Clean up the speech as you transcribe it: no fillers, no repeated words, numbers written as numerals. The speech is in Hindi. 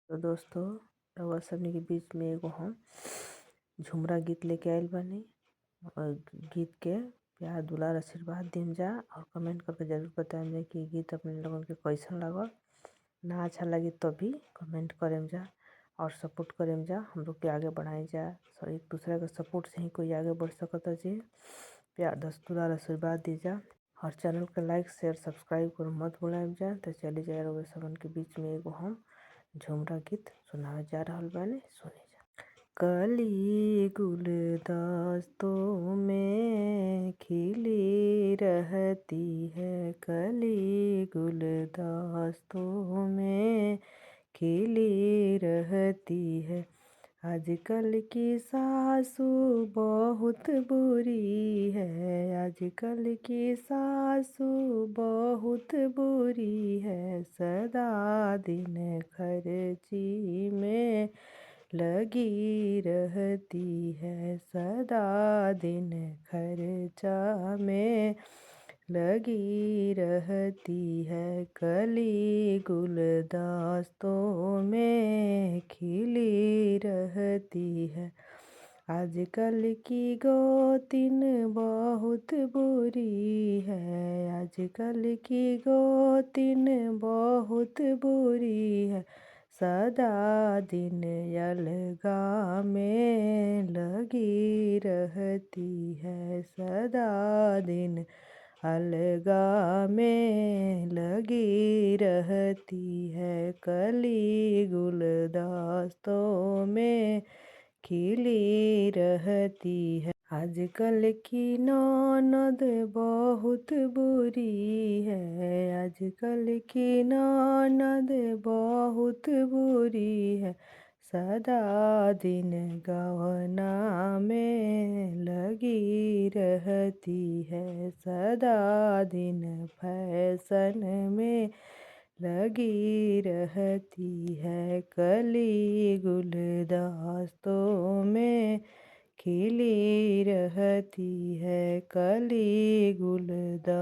तो दोस्तों, रउआ सबनी के बीच में एगो हम झुमरा गीत लेके आइल बानी। और गीत के प्यार दुलार आशीर्वाद देम जा और कमेंट करके जरूर बताएम जा कि गीत अपने लोगन के कैसन लागल। ना अच्छा लगी तो भी कमेंट करेम जा और सपोर्ट करेम जा, हम लोग के आगे बढ़ाई जा। एक दूसरे के सपोर्ट से ही कोई आगे बढ़ सकता जी। प्यार दुलार आशीर्वाद दी जा और चैनल के लाइक शेयर सब्सक्राइब कर मत भुलाएम जा। तो चली जाए रउआ सबन के बीच में एगो हम झुमरा गीत सुनावे जा रहल बानी, सुनी जा। कली गुलदस्तों में खिली रहती है, कली गुलदस्तों में खिली रहती है। आजकल की सासू बहुत बुरी है, आजकल की सासू बहुत बुरी है। सदा दिन खर्ची में लगी रहती है, सदा दिन खर्चा में लगी रहती है। कली गुलदस्तों में खिली रहती है। आजकल की गोतिन बहुत बुरी है, आजकल की गोतिन बहुत बुरी है। सदा दिन अलगा में लगी रहती है, सदा दिन अलगा में लगी रहती है। कली गुलदस्तों में खिली रहती है। आजकल की ननद बहुत बुरी है, आजकल की ननद बहुत बुरी है। सदा दिन गवना में लगी रहती है, सदा दिन फैशन में लगी रहती है। कली गुलदस्तों में खिली रहती है, कली गुलदस्तों